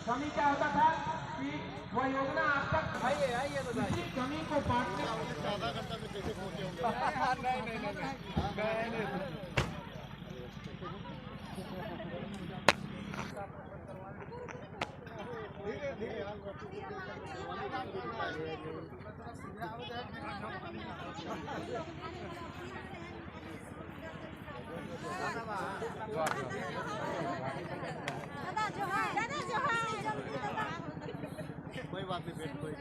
कमी क्या होता था कि वह योजना आप तक किसी कमी को बांटने आधा घंटा में कैसे पहुंचे होंगे? कोई बात नहीं, बैठ कोई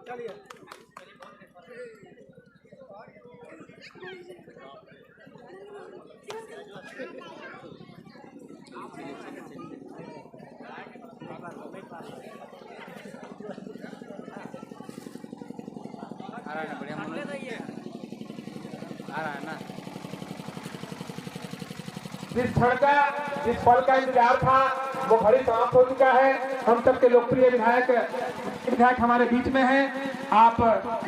चलिए। आ रहा है ना, बढ़िया आ रहा है ना। जिस पल का इंतजार था वो घड़ी समाप्त हो चुका है। हम सबके लोकप्रिय विधायक हमारे बीच में हैं। आप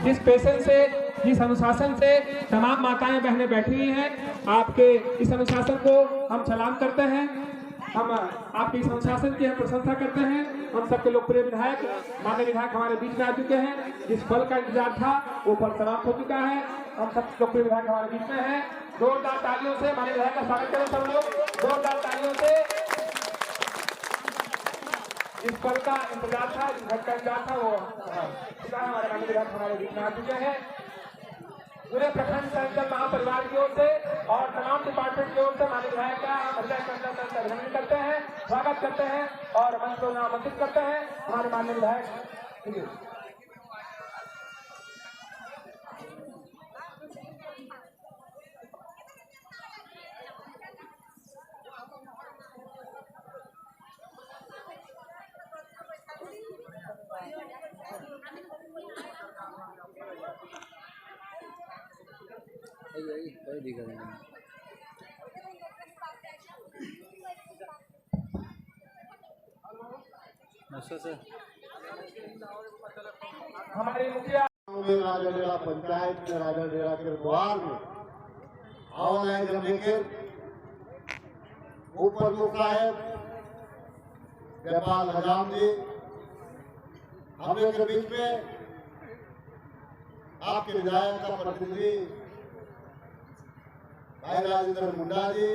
जिस पेशेंस से, जिस अनुशासन से तमाम माताएं बहनें बैठी हुई हैं, आपके इस अनुशासन को हम सलाम करते हैं। हम आपके इस अनुशासन की हम प्रशंसा करते हैं। हम सबके लोकप्रिय विधायक, माननीय विधायक हमारे बीच में आ चुके हैं। जिस पल का इंतजार था वो पल समाप्त हो चुका है। हम सब लोकप्रिय विधायक हमारे बीच में हैं। जोरदार तालियों से माननीय विधायक का स्वागत करें सब लोग, जोरदार तालियों से। जिस पल का इंतजार था, जिस घट का इंतजार था वो हमारे माननीय विधायक हमारे बीच में आ चुके हैं। पूरे प्रखंड संगठन महापरिवार की ओर से और तमाम डिपार्टमेंट की ओर से माननीय विधायक का अभिनंदन करते हैं, स्वागत करते हैं और मंच को आमंत्रित करते हैं हमारे माननीय विधायक। कोई दिक्कत नहीं। हमारे मुखिया राजडेरा पंचायत के राजडेरा के द्वार में ऑनलाइन जब देखे ऊपर साहेब जयपाल हजाम जी हम लोग के बीच में आपके विधायक का प्रतिनिधि भाई राजेंद्र मुंडा जी,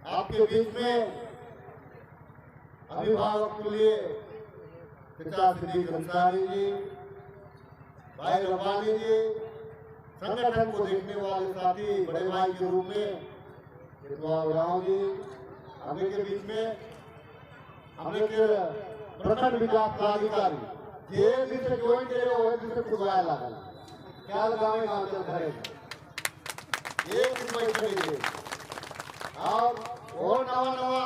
आपके बीच में अभिभावक के लिए पिता सिद्दीक अंसारी जी, भाई रब्बानी जी, संगठन को देखने वाले साथी बड़े भाई के रूप में राव जी, हमें के बीच में हमें के प्रखंड विकास प्राधिकारी ये जिसे ज्वाइन करे हो जिसे खुदवाया लगा क्या लगावे गाँव चल करेगा एक रुपये और नवा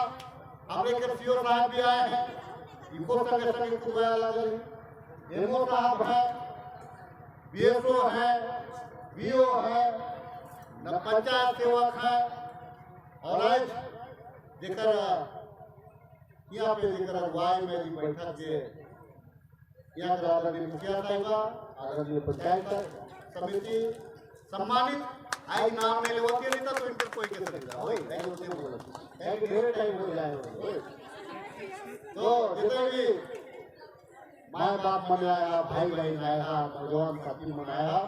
हमें के सीओ साहब भी आए हैं, इनको संगे संगे खुदवाया लगा एमओ साहब है, बीएसओ है, बीओ है, पंचायत सेवक है और आज जेकर यहाँ पे जेकर अगुवाई में भी बैठक के यहाँ आदरणीय मुखिया साहिबा, आदरणीय पंचायत समिति सम्मानित आज नाम नहीं लेवती नहीं था तो इनके कोई कैसे लेगा ओए नहीं होते बोला एक ढेर टाइम हो जाए ओए तो जितने भी माँ बाप मनाया भाई बहन आया भगवान साथी मनाया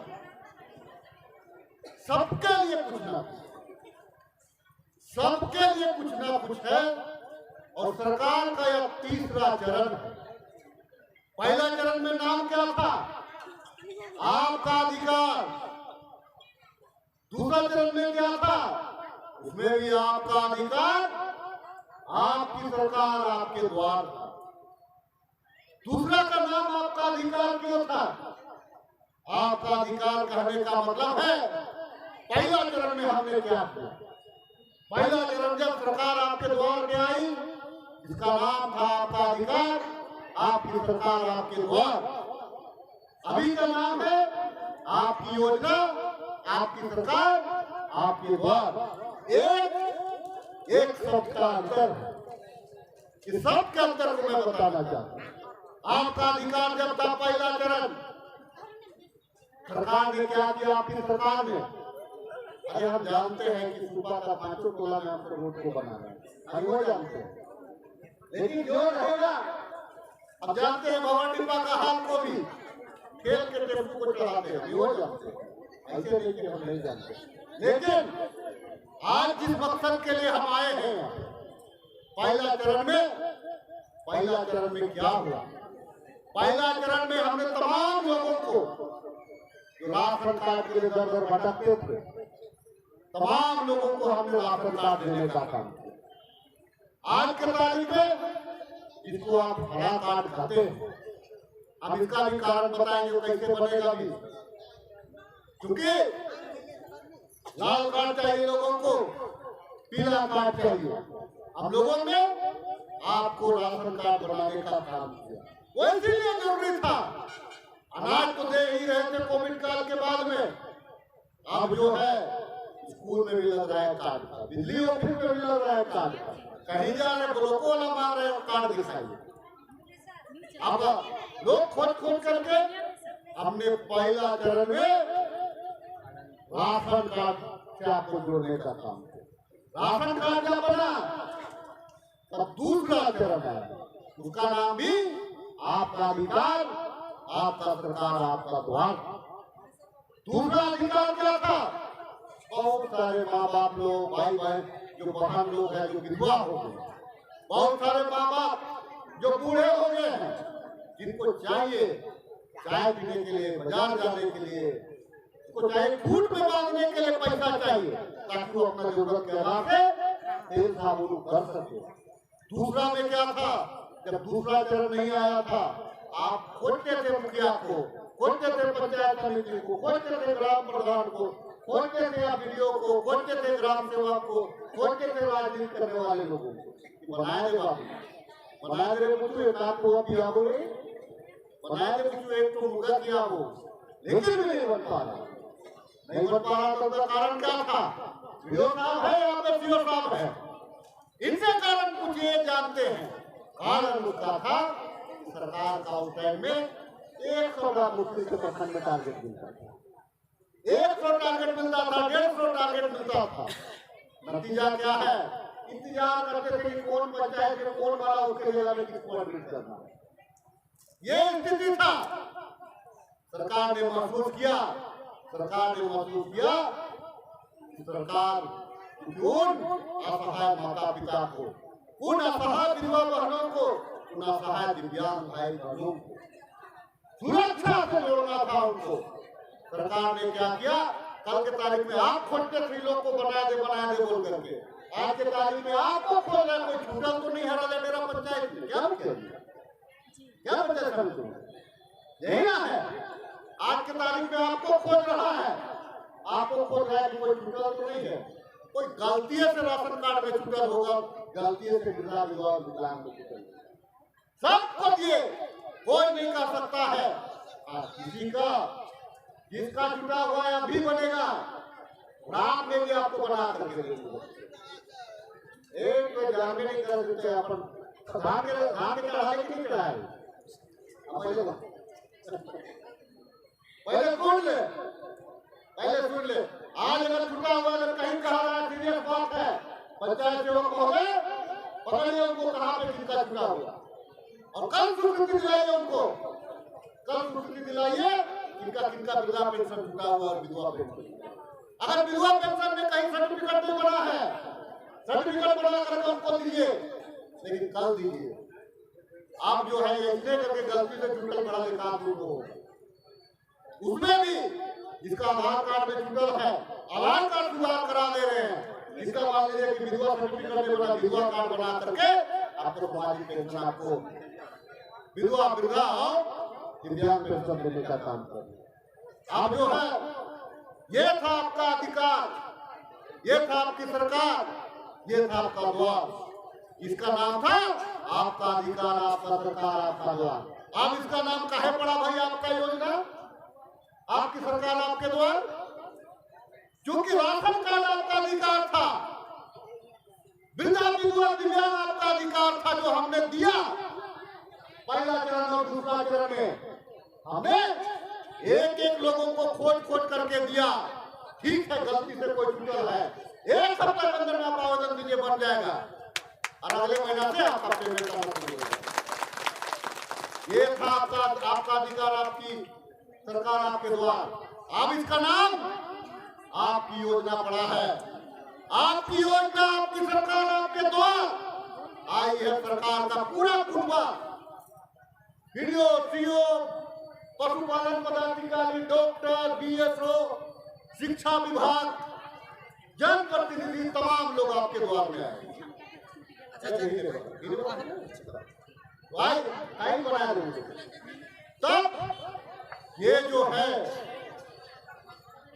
सबके लिए कुछ ना कुछ है और सरकार का यह तीसरा चरण है। पहला चरण में नाम क्या था आपका अधिकार, दूसरा चरण में क्या था उसमें भी आपका अधिकार, आपकी सरकार आपके द्वार था। दूसरा का नाम आपका अधिकार क्यों था? आपका अधिकार कहने का मतलब है पहला चरण में हमने क्या किया। पहला चरण जब सरकार आपके द्वार पे आई इसका नाम था आपका अधिकार, आपकी सरकार आपके द्वार। अभी का नाम है आपकी योजना, आपकी सरकार आपके द्वार। एक शब्द का अंतर है, इस शब्द के अंतर को मैं बताना चाहता हूँ। आपका अधिकार जब था पहला चरण, सरकार ने क्या किया? आपकी सरकार ने, अरे हम जानते हैं कि सूबा का 5 टोला में हमको रोड को बनाना है, हम वो जानते हैं, लेकिन जो रहेगा अब जानते हैं भवन डिब्बा का हाल को भी खेल के टेम्पो को चलाते हैं, वो जानते हैं, ऐसे नहीं कि हम नहीं जानते। लेकिन आज जिस मकसद के लिए हम आए हैं पहला चरण में क्या हुआ? पहला चरण में हमने तमाम लोगों को जो राशन कार्ड के लिए दर दर भटकते थे, तमाम लोगों को हमने राशन कार्ड देने का काम किया। आज के तारीख में जिसको आप हरा कार्ड खाते हैं, अब इसका भी कारण बताएंगे कैसे बनेगा भी, क्योंकि लाल कार्ड चाहिए लोगों को, पीला कार्ड चाहिए। हम लोगों ने आपको राशन कार्ड बनाने का काम किया, वो इसीलिए जरूरी था। अनाज तो दे ही रहे थे कोविड काल के बाद में, अब जो है स्कूल में भी लग रहा है कार्ड, बिजली ऑफिस में भी लग रहा है कार्ड, कहीं जा रहे ब्लॉकों वाला मार रहे कार्ड दिखाइए। अब लोग खोज करके हमने पहला चरण में राशन कार्ड से आपको जोड़ने का काम किया। राशन कार्ड जब बना तब दूसरा चरण है, उसका नाम भी आपका अधिकार, आपका सरकार, आपका द्वार। दूसरा अधिकार क्या था? बहुत सारे माँ बाप लोग, भाई बहन, जो बहन लोग हैं, जो विधवा हो गए, बहुत सारे माँ बाप जो बूढ़े हो गए हैं, जिनको चाहिए चाय पीने के लिए, बाजार जाने के लिए, उसको चाहे फूट में मांगने के लिए पैसा चाहिए ताकि वो अपना जरूरत के आधार से तेल साबुन कर सके। दूसरा में क्या था? जब दूसरा चरण नहीं आया था, आप खोजते थे मुखिया को, खोजते थे पंचायत समिति को, खोजते थे ग्राम प्रधान को, खोजते थे वीडियो को, खोजते थे ग्राम सेवक को, खोजते थे राजनीति करने वाले लोगों को। बनाए दे बाबू, बनाए दे कुछ एक आपको किया बोले, बनाए दे कुछ एक तो मुद्दा किया वो, लेकिन भी नहीं बन पा रहा। नहीं बन पा रहा तो उसका कारण क्या था? वीडियो साहब है या फिर सीओ साहब है, इनसे कारण कुछ ये जानते हैं। कारण उसका था सरकार का उस टाइम में 100 मुश्किल से प्रखंड में टारगेट मिलता था, 100 टारगेट मिलता था, 150 टारगेट मिलता था। नतीजा क्या है? इंतजार करते थे कि कौन पंचायत में कौन वाला उसके जगह में किसको एडमिट करना है, ये स्थिति था। सरकार ने महसूस किया सरकार उन असहाय माता पिता को, उन असहाय विधवा बहनों को, उन असहाय दिव्यांग भाई बहनों को सुरक्षा से जोड़ना था उनको। सरकार ने क्या किया? कल के तारीख में आप खोजते थे लोग को बनाए दे बोल करके, आज के तारीख में आपको खोज रहा, कोई छूटा तो नहीं हरा ले मेरा पंचायत में, क्या पंचायत यही ना है। आज के तारीख में आपको खोज रहा है, आपको खोज रहा है कि कोई छूटा तो नहीं है, कोई गलती से राशन कार्ड में छूटा होगा, गलती से वृद्धा विधवा विकलांग में छूटा, सबको दिए, कोई नहीं कर सकता है। किसी का जिसका छूटा हुआ है अभी बनेगा, रात में भी आपको बना करके देंगे। एक तो जाने नहीं कर देते अपन धान के चढ़ाने की नहीं चढ़ाए, पहले कौन ले पहले सुन ले, आज अगर छुटा हुआ अगर कहीं कहा रहा है सीरियस बात है, पंचायत सेवक महोदय पकड़िए उनको कहाँ पे किनका छुटा हुआ, और कल स्वीकृति दिलाइए उनको, कल स्वीकृति दिलाइए किनका किनका विधवा पेंशन छुटा हुआ और विधवा पेंशन। अगर विधवा पेंशन में कहीं सर्टिफिकेट नहीं बना है, सर्टिफिकेट बना करके उनको दीजिए, लेकिन कल दीजिए। आप जो है ऐसे करके गलती से छुटल बड़ा बेकार हो, उसमें भी जिसका आधार कार्ड में छुटल है आधार कार्ड सुधार करा दे रहे हैं, इसका मान लीजिए कि विधवा सर्टिफिकेट में बना विधवा कार्ड बना करके आपको सामाजिक पेंशन, आपको विधवा वृद्धा और दिव्यांग पेंशन देने का काम करें। आप जो है ये था आपका अधिकार, ये था आपकी सरकार, ये था आपका द्वार, इसका नाम था आपका अधिकार, आपका सरकार, आपका द्वार। अब इसका नाम काहे पड़ा भाई आपका योजना, आपकी सरकार, आपके द्वार? क्योंकि राशन कार्ड आपका अधिकार था, वृद्धा विधवा दिव्यांग आपका अधिकार था, जो हमने दिया पहला चरण और दूसरा चरण में हमने एक एक लोगों को खोज खोज करके दिया। ठीक है, गलती से कोई छूटल है, एक सप्ताह के अंदर में आप आवेदन दीजिए, बन जाएगा, और अगले महीना से आपका पेमेंट करना शुरू होगा। ये था आपका अधिकार, आपकी सरकार, आपके द्वार। अब इसका नाम आपकी योजना पड़ा है, आपकी योजना, आपकी सरकार, आपके द्वार। आई है सरकार का पूरा कुंबा, वीडियो, सीओ, पशुपालन पदाधिकारी, डॉक्टर, बीएसओ, शिक्षा विभाग, जनप्रतिनिधि, तमाम लोग आपके द्वार में आए। टाइम बनाया तब ये जो है,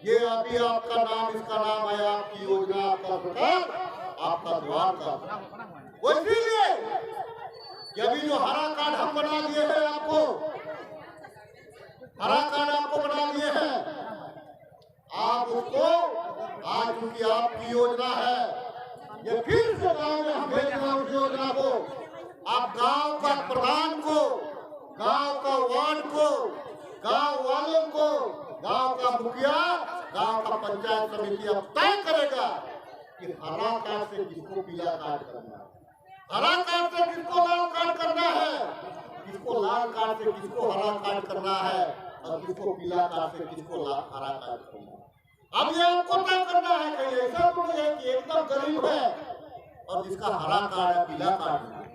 ये अभी आपका नाम, इसका नाम है आपकी योजना, आपका सरकार, आपका द्वार का। वो इसीलिए कि अभी जो हरा कार्ड हम बना दिए हैं आपको, हरा कार्ड आपको बना दिए हैं, आप उसको आज क्योंकि आपकी योजना है, ये फिर से गांव में हम भेज रहे हैं उस योजना को। आप गांव का प्रधान को, गांव का वार्ड को, गांव वालों को, गांव का मुखिया, गांव का पंचायत समिति अब तय करेगा कि हरा कार्ड से किसको पीला कार्ड करना है, हरा कार्ड से किसको लाल कार्ड करना है, किसको लाल कार्ड से किसको हरा कार्ड करना है, और किसको पीला कार्ड से किसको हरा कार्ड करना है। अब ये आपको तय करना है। कहीं ऐसा तो नहीं है कि एकदम गरीब है और जिसका हरा कार्ड है, पीला कार्ड है,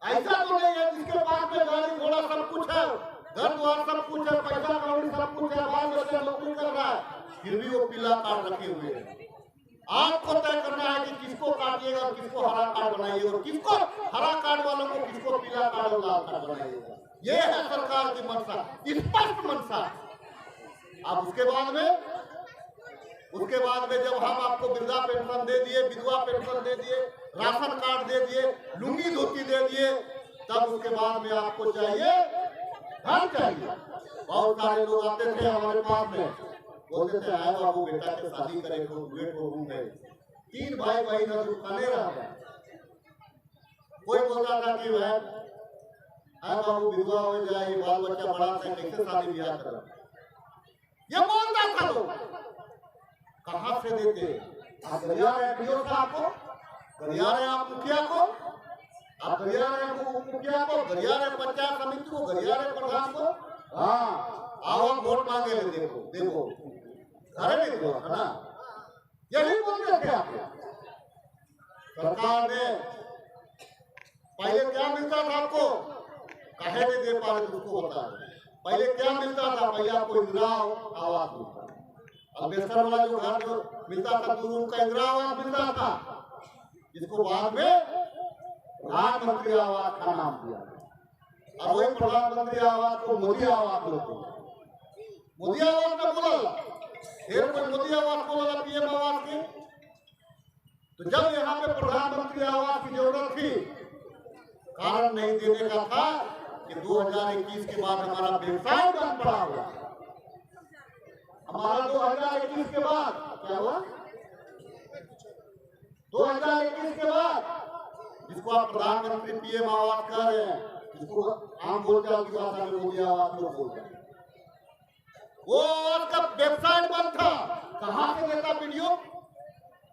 ऐसा तो नहीं है जिसके पास में गाड़ी घोड़ा सब कुछ है, घर द्वार सब कुछ है, पैसा कौड़ी सब कुछ है, बाल बच्चे नौकरी कर रहा है, फिर भी वो पीला कार्ड रखे हुए हैं। आपको तय करना है कि किसको काटिएगा और किसको हरा कार्ड बनाइएगा, और किसको हरा कार्ड वालों को किसको पीला कार्ड और लाल कार्ड बनाइएगा। ये है सरकार की मंशा, स्पष्ट मंशा। अब उसके बाद में जब हम आपको वृद्धा पेंशन दे दिए, विधवा पेंशन दे दिए, राशन कार्ड दे दिए, लुंगी धोती दे दिए, तब उसके बाद में आपको चाहिए घर चाहिए। बहुत सारे लोग आते थे हमारे पास में, बोलते थे आए बाबू बेटा के शादी करे तो वेट हो गए, 3 भाई बहन दुकाने रह गए। कोई बोलता था कि वह आए बाबू विधवा हो जाए, बाल बच्चा बड़ा से कैसे शादी ब्याह करा, ये बोलता था लोग। कहाँ से देते? आप गरिया रहे पीओ साहब को, गरिया रहे आप मुखिया को, आप गरिया रहे मुखिया को, गरिया रहे पंचायत समिति को, गरिया रहे प्रधान को। हाँ, आओ हम वोट मांगे ले, देखो देखो अरे देखो है ना, यही बोलते थे आप। सरकार ने पहले क्या मिलता था आपको, कहे नहीं दे पा रहे उसको बता रहे। पहले क्या मिलता था, पहले आपको इंदिरा आवास मिलता, अम्बेडकर वाला जो घर जो मिलता था, दूर का इंदिरा आवास मिलता था, जिसको बाद में प्रधानमंत्री आवास का नाम दिया, और वही प्रधानमंत्री आवास को मोदी आवास बोलते हैं। मोदी आवास में बोला, फिर कोई मोदी आवास बोला पीएम आवास की। तो जब यहाँ पे प्रधानमंत्री आवास की जरूरत थी, कारण नहीं देने का था कि 2021 के बाद हमारा व्यवसाय बंद पड़ा हुआ। हमारा 2021 के बाद क्या हुआ, 2021 के बाद जिसको आप प्रधानमंत्री पीएम आवास कह रहे हैं, जिसको आम बोलचाल की भाषा में मोदी आवास लोग बोलते हैं, वो आवास का वेबसाइट बंद था। कहां से देता वीडियो,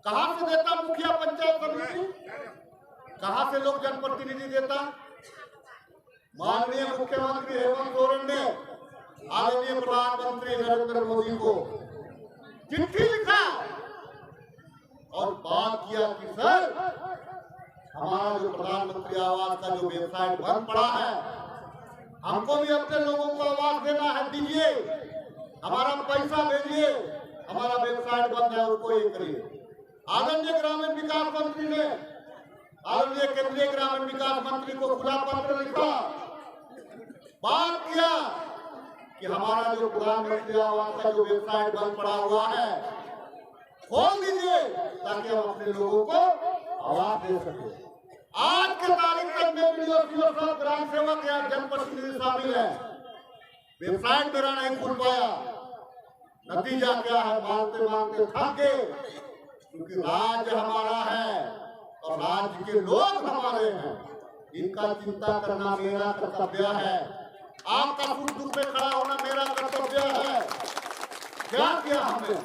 कहां से देता मुखिया पंचायत समिति, कहां से लोग जनप्रतिनिधि देता। माननीय मुख्यमंत्री हेमंत सोरेन ने आदरणीय प्रधानमंत्री नरेंद्र मोदी को चिट्ठी लिखा और बात किया कि सर, हमारा जो प्रधानमंत्री आवास का जो वेबसाइट बंद पड़ा है, हमको भी अपने लोगों को आवास देना है, दीजिए, हमारा पैसा भेजिए, हमारा वेबसाइट बंद है, उसको ये करिए। आदरणीय ग्रामीण विकास मंत्री ने आदरणीय केंद्रीय ग्रामीण विकास मंत्री को खुला पत्र लिखा, बात किया कि हमारा जो प्रधानमंत्री आवास का जो वेबसाइट बंद पड़ा हुआ है, खोल दीजिए ताकि हम अपने लोगों को आवास दे सके। आज के तारीख तक में वीडियो सब ग्राम सेवक या जनप्रतिनिधि शामिल है, वेबसाइट मेरा नहीं खुल पाया। नतीजा क्या है, मांगते मांगते थक गए, क्योंकि राज्य हमारा है और राज्य के लोग हमारे हैं, इनका चिंता करना मेरा कर्तव्य है, आपका सुख दुख में खड़ा होना मेरा कर्तव्य है। क्या किया हमने,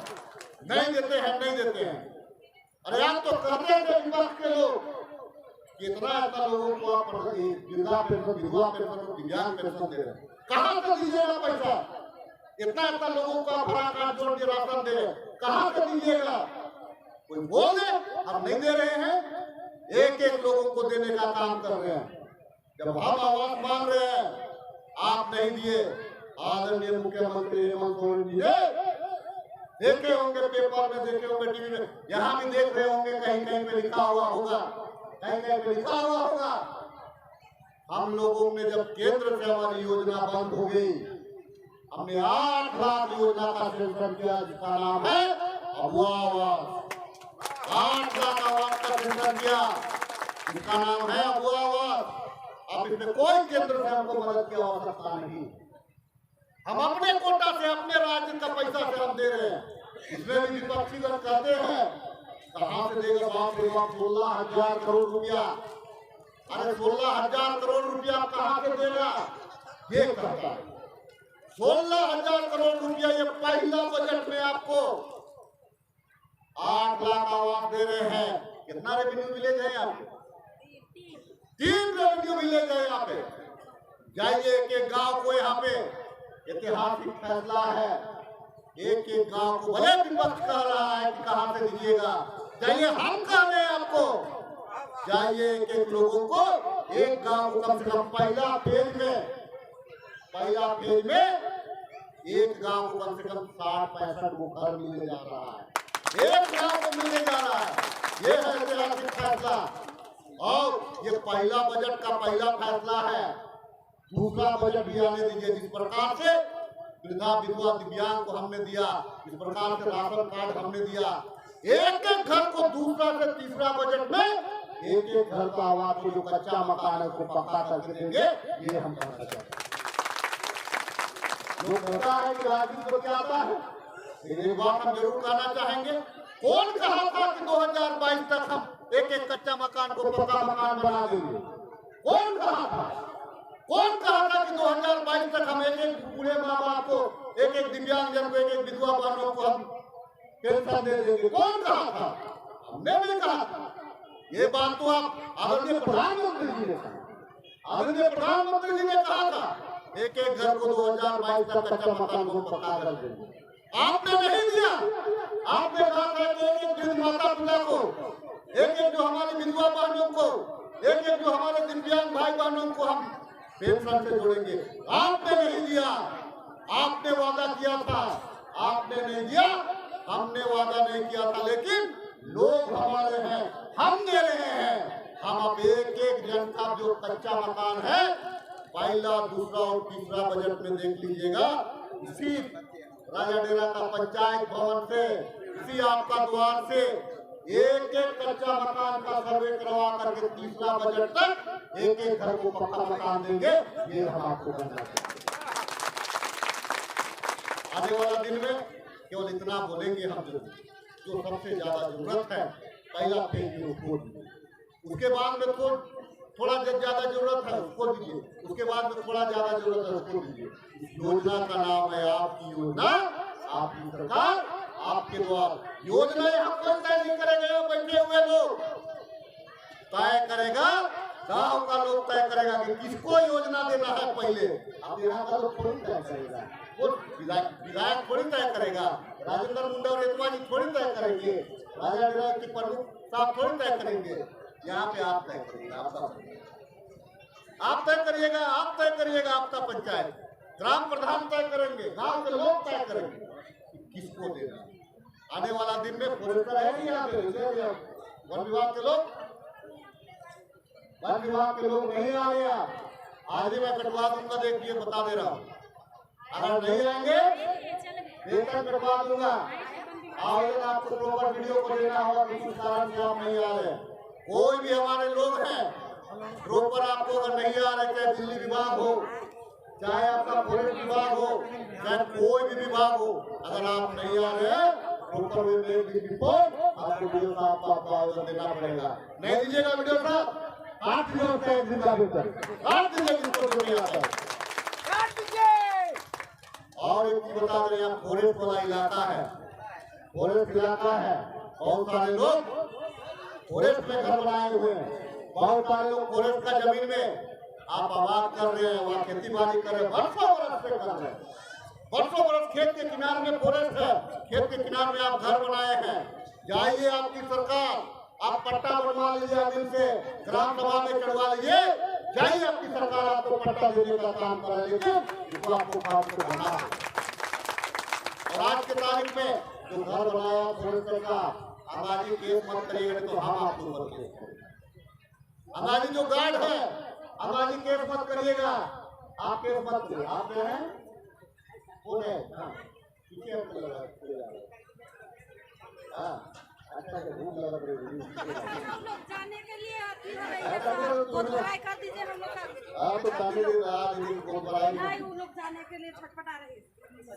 नहीं देते हैं, नहीं देते हैं। अरे आप तो कहते थे विपक्ष के लोग कितना ऐसा लोगों को आप वृद्धा पेंशन, विधवा पेंशन, दिव्यांग पेंशन दे रहे हैं, कहां से दीजिएगा पैसा? इतना ऐसा लोगों को आप कार्ड जोड़ के राशन दे रहे हैं, कहां से दीजिएगा? कोई बोले हम नहीं दे रहे हैं, एक एक लोगों को देने का काम कर रहे हैं। जब हम आवास मांग रहे हैं, आप नहीं दिए। आदरणीय मुख्यमंत्री हेमंत सोरेन जी देखे होंगे, पेपर में देखे होंगे, टीवी में, यहाँ भी देख रहे होंगे, कहीं कहीं पे लिखा हुआ होगा, कहीं कहीं पे लिखा हुआ होगा। हम लोगों ने जब केंद्र से हमारी योजना बंद हो गई, हमने 8 लाख योजना का सेंशन किया, जिसका नाम है अबुआ आवास। 8 लाख आवास का सेंशन किया, जिसका नाम है अबुआ आवास। अब इसमें कोई केंद्र से हमको मदद की आवश्यकता नहीं, हम अपने कोटा से, अपने राज्य का पैसा से हम दे रहे हैं। इसमें भी विपक्षीगण कहते हैं कहां से देगा, बाप रे बाप, 16,000 करोड़ रुपया। अरे 16,000 करोड़ रुपया कहां से देगा, ये कहता है। 16,000 करोड़ रुपया ये पहला बजट में आपको 8 लाख आवास दे रहे हैं। कितना रेवेन्यू विलेज है यहाँ पे? 3 रेवेन्यू विलेज है यहाँ पे। जाइए एक एक गांव को, यहाँ पे ऐतिहासिक फैसला है, एक एक गांव को, भले विपक्ष कह रहा है कि कहां से दीजिएगा, जाइए, हम कह रहे हैं आपको, जाइए एक एक लोगों को, एक गांव को कम से कम पहला फेज में एक गांव को कम से कम 60-65 को घर मिलने जा रहा है, एक गांव को मिलने जा रहा है। ये है ऐतिहासिक फैसला, और ये पहला बजट का पहला फैसला है। दूसरा बजट भी आने दीजिए, जिस प्रकार से वृद्धा विधवा दिव्यांग को हमने दिया, इस प्रकार से राशन कार्ड हमने दिया, एक एक घर को दूसरा से तीसरा बजट में एक एक घर का आवास को, जो कच्चा मकान है उसको पक्का करके देंगे। ये हम कहना चाहते हैं। लोग कहता है कि राजनीति को क्या आता है, लेकिन एक बात हम जरूर कहना चाहेंगे, कौन कहा था कि 2022 तक हम एक एक कच्चा मकान को पक्का मकान बना देंगे? कौन कहा था? कौन कहा था कि 2022 तक हम एक एक पूरे माँ बाप को, एक एक दिव्यांग जन को, एक एक विधवा बहनों को हम पेंशन दे देंगे? कौन कहा था? हमने भी कहा था। ये बात तो आप आदरणीय प्रधानमंत्री जी ने कहा, आदरणीय प्रधानमंत्री जी ने कहा था एक एक घर को 2022 तक कच्चा मकान को पक्का कर देंगे। आपने नहीं दिया। आपने कहा था कि एक एक वृद्ध माता पिता को, एक एक जो हमारी विधवा बहनों को, एक एक जो हमारे दिव्यांग भाई बहनों को हम पेंशन से जोड़ेंगे। आपने नहीं दिया। आपने वादा किया था, आपने नहीं दिया। हमने वादा नहीं किया था, लेकिन लोग हमारे हैं, हम दे रहे हैं। हम अब एक एक जन का जो कच्चा मकान है, पहला, दूसरा और तीसरा बजट में देख लीजिएगा, इसी राजा डेरा का पंचायत भवन से, इसी आपका द्वार से एक एक कच्चा मकान का सर्वे करवा करके तीसरा बजट तक एक एक घर को पक्का मकान देंगे। ये हम आपको कहना चाहते हैं। आने वाला दिन में केवल इतना बोलेंगे हम, जो सबसे ज्यादा जरूरत है, पहला फेज में उसको, उसके बाद में तो थोड़ा ज्यादा जरूरत है उसको दीजिए, उसके बाद में थोड़ा ज्यादा जरूरत है उसको दीजिए। इस योजना का नाम है आपकी योजना, आपकी सरकार, आपके द्वार। योजना हम कौन तय नहीं करेंगे, बैठे हुए लोग तय करेगा, गांव का लोग तय करेगा कि किसको योजना देना है। पहले अब यहाँ का लोग थोड़ी तय करेगा, वो विधायक थोड़ी तय करेगा, राजेंद्र मुंडा और रेतवा जी थोड़ी तय करेंगे, राजा विधायक की प्रमुख साहब थोड़ी तय करेंगे। यहाँ पे आप तय करिएगा, आप तय करिएगा, आप तय करिएगा। आपका पंचायत ग्राम प्रधान तय करेंगे, गांव के लोग तय करेंगे किसको देना। आने वाला दिन में फॉरेस्टर है नहीं यहाँ पे, वन विभाग के लोग, वन विभाग के लोग नहीं आए। आज ही मैं कटवा दूंगा, देखिए बता दे रहा हूँ। अगर नहीं आएंगे वेतन कटवा दूंगा। आवेदन आपको प्रॉपर वीडियो को देना होगा, किसी कारण से आप नहीं आ रहे। कोई भी हमारे लोग हैं प्रॉपर, आपको अगर नहीं आ रहे, चाहे दिल्ली विभाग हो, चाहे आपका फॉरेस्ट विभाग हो, चाहे कोई भी विभाग हो, अगर आप नहीं आ रहे प्रॉपर रिपोर्ट आपको वीडियो साहब आपको आवेदन देना पड़ेगा। नहीं दीजिएगा वीडियो साहब, काट दीजिए एक दिन का वेतन, काट दीजिए जिसको जो नहीं आता है। और एक चीज बता रहे हैं, फॉरेस्ट वाला इलाका है, फॉरेस्ट इलाका है, बहुत सारे लोग फॉरेस्ट में घर बनाए हुए हैं, बहुत सारे लोग फॉरेस्ट का जमीन में आप आबाद कर रहे हैं, वहाँ खेती बाड़ी कर रहे हैं, वर्षों बरस से कर रहे हैं, वर्षों बरस खेत के किनारे में फॉरेस्ट है, खेत के किनारे में आप घर बनाए हैं। जाइए आपकी सरकार, आप पट्टा बनवा लीजिए, आदमी से ग्राम सभा में चढ़वा लीजिए, जाइए आपकी सरकार आपको पट्टा देने का काम कर, लेकिन इसको आपको काम को बनना है। और आज के तारीख में जो घर बनाया फॉरेस्ट का, अंबाजी केस मत करिएगा तो हम आपको मत करेंगे। अंबाजी जो गार्ड है, अंबाजी केस मत करिएगा, आप केस मत करिए। आप क्या है वो है, अच्छा भूख लगा हम लोग जाने के लिए कर दीजिए हम लोग का। तो जाने के बाद नहीं, वो लोग जाने के लिए छटपटा रहे हैं।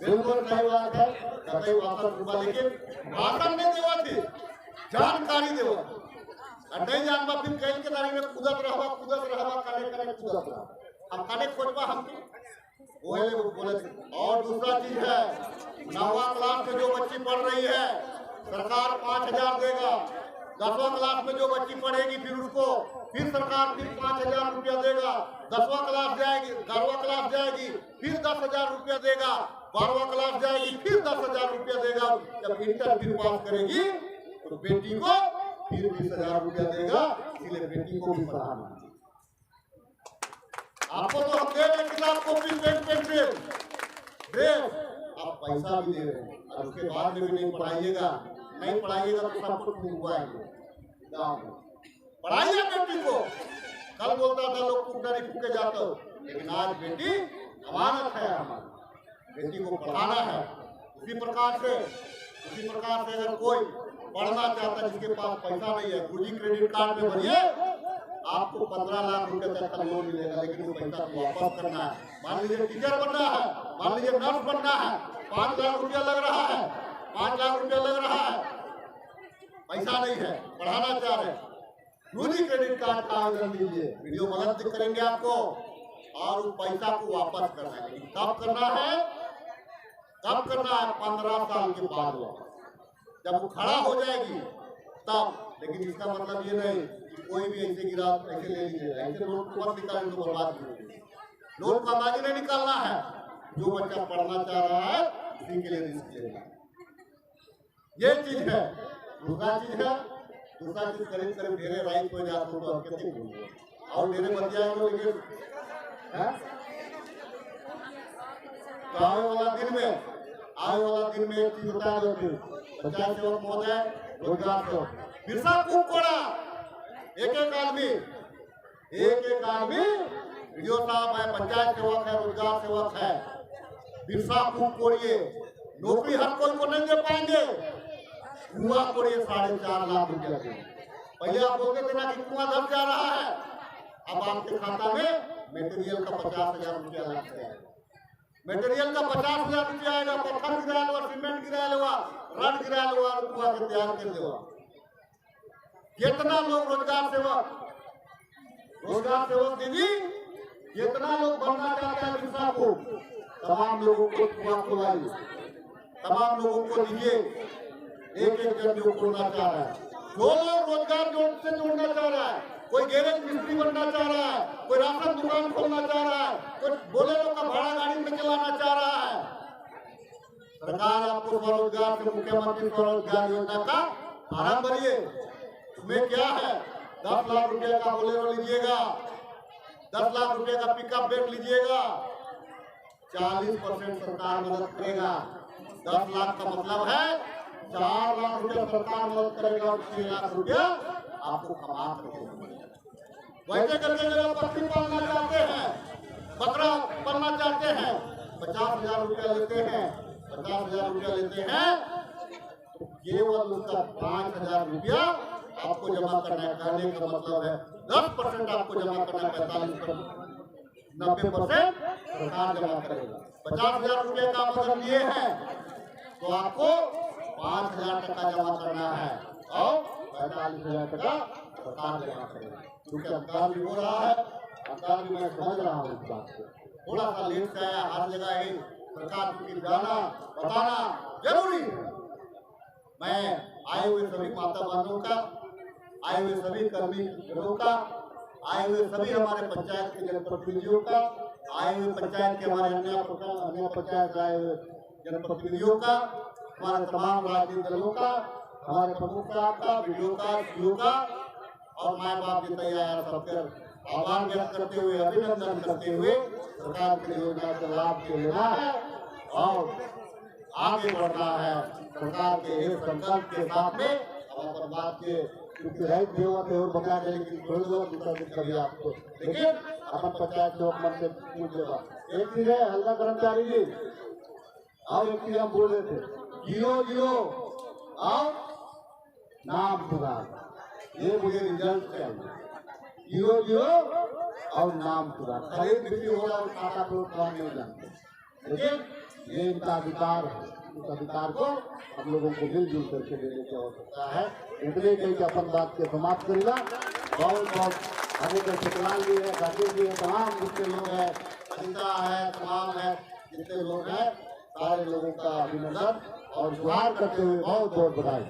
बिल्कुल सही बात है, कतई भाषण, लेकिन भाषण नहीं देवा थी, जानकारी देवा। नहीं जानवा फिर कहीं के तारीख में कूदत रहा कने कने कूदत रहा, हम कने खोजबा हम वो बोले। और दूसरा चीज है, 9वां क्लास में जो बच्ची पढ़ रही है सरकार 5000 देगा, 10वां क्लास में जो बच्ची पढ़ेगी फिर उसको फिर सरकार फिर 5000 रुपया देगा, 10वां क्लास जाएगी, 11वां क्लास जाएगी फिर 10,000 रुपया देगा, 12वां क्लास जाएगी फिर 10,000 रुपया देगा। जब इंटर फिर पास करेगी तो बेटी को फिर 20,000 रुपया देगा, इसलिए बेटी को भी पढ़ाना। आपको तो हम दे रहे किताब कॉपी पेन पेंसिल ड्रेस, आप पैसा भी दे रहे हैं, और उसके बाद में भी नहीं पढ़ाइएगा, नहीं पढ़ाइएगा तो सब कुछ फूकवाएंगे गाँव में। पढ़ाइए बेटी को। कल बोलता था लोग फूकना नहीं फूके जाते हो, लेकिन आज बेटी अमानत है हमारी, बेटी को पढ़ाना है। उसी प्रकार से अगर कोई पढ़ना चाहता है, जिसके पास पैसा नहीं है, गुरुजी क्रेडिट कार्ड में भरिए, आपको 15 लाख रुपए तक का लोन मिलेगा, लेकिन वो पैसा को वापस करना है। मान लीजिए टीचर बनना है, मान लीजिए नर्स बनना है, 5 लाख रुपया लग रहा है, 5 लाख रुपया लग रहा है, पैसा नहीं है, पढ़ाना चाह रहे हैं, गुरुजी क्रेडिट कार्ड का आवेदन लीजिए, वीडियो मदद करेंगे आपको, और उस पैसा को वापस करना है। कब करना है? कब करना है? 15 साल के बाद, जब वो खड़ा हो जाएगी तब। लेकिन इसका मतलब ये नहीं कि कोई भी ऐसे गिरा ऐसे ले लीजिए, ऐसे नोट को मत निकालें तो बर्बाद कीजिए। नोट का अंदाजा नहीं निकालना है, जो बच्चा पढ़ना चाह रहा है उसी के लिए रिस्क लेना, ये चीज है। दूसरा चीज करीब ढेरे राइट हो जाते हो तो कितने भूल और ढेरे बच जाएंगे, लेकिन आने वाला दिन में एक चीज बता दो, पंचायत सेवक महोदय रोजगार को बिरसा खूब कोड़ा, एक आदमी वीडियो साहब है, पंचायत सेवक है, रोजगार सेवक है, बिरसा खूब कोड़िए। नौकरी हर कोई को नहीं दे पाएंगे, कुआं कोड़िए 4.5 लाख रुपया दे। पहले आप बोलते थे ना कि कुआं धस जा रहा है, अब आपके खाता में मेटेरियल का 50,000 रुपया लगता है, मेटेरियल का 50,000 रुपया आएगा, पत्थर गिरा लो, सीमेंट गिरा लो, रड गिरा लो, कुआं के तैयार कर दो। कितना लोग रोजगार रोजगार सेवक दीदी जितना लोग बनना चाहते हैं विशा को तमाम लोगों को खुलाइए, तमाम लोगों को दीजिए। एक एक जन जो खोलना चाह रहा है, जो लोग रोजगार से जोड़ना चाह रहा है, कोई गैरेज मिस्त्री बनना चाह रहा है, कोई राशन दुकान खोलना चाह रहा है, कोई बोलेरो का भाड़ा गाड़ी में चलाना चाह रहा है, सरकार आपको स्वरोजगार से मुख्यमंत्री स्वरोजगार योजना का आरंभ करिए। उसमें क्या है, 10 लाख रुपए का बोलेरो लीजिएगा, 10 लाख रुपए का पिकअप वैन लीजिएगा, 40% सरकार मदद करेगा। 10 लाख का मतलब है 4 लाख रुपया सरकार मदद करेगा और 6 लाख रुपया आपको कमा सकते। वैसे करके अगर आप बकरी पालना चाहते हैं, बकरा पालना चाहते हैं, 50,000 रुपया लेते हैं, 50,000 रुपया लेते हैं, तो केवल उसका 5,000 रुपया आपको जमा करना है। कहने का मतलब है 10% आपको जमा करना है, 45%, 90% सरकार जमा करेगा। 50,000 रुपये का आप अगर लिए हैं तो आपको 5,000 टका जमा करना है और 45,000 टका सरकार जमा करेगा। क्योंकि अंतर भी हो रहा है, अंतर भी मैं समझ रहा हूँ इस बात को, थोड़ा सा लेट से आया, हर जगह ही सरकार की जाना बताना जरूरी है। मैं आए हुए सभी माता बहनों का, आए हुए सभी कर्मियों का, आए हुए सभी हमारे पंचायत के जनप्रतिनिधियों का, आए हुए पंचायत के हमारे अन्य पंचायत आए हुए जनप्रतिनिधियों का, हमारे तमाम राजनीतिक दलों का, हमारे प्रमुख साहब का, वीडियो का, सीओ का और माँ बाप के तैयार सबके आभार व्यक्त करते हुए, अभिनंदन करते हुए सरकार की योजना का लाभ के लेना है और आगे बढ़ना है। सरकार के इस संकल्प के साथ में हम अपन बात के रहित और बकरा के लिए थोड़ी बहुत दूसरा कभी आपको, लेकिन अपन पंचायत सेवक मन से पूछ लेगा। एक चीज है हल्का कर्मचारी जी, और एक चीज हम बोल रहे थे, 0-0 और नाम सुधार, ये मुझे रिजल्ट चाहिए। 0-0 और नाम सुधार, खरीद बिक्री हो रहा है खाता प्रोत्साहन नहीं जानते, लेकिन ये इनका अधिकार है। उस अधिकार को हम लोगों को मिलजुल करके देने की आवश्यकता है। इतने कहीं अपन बात के समाप्त करेगा। बहुत बहुत आगे का सतलाल भी है, राकेश भी है, तमाम जितने लोग हैं, अनिता है, तमाम है, जितने लोग हैं, सारे लोगों का अभिनंदन और गुहार करते हुए बहुत बहुत बधाई।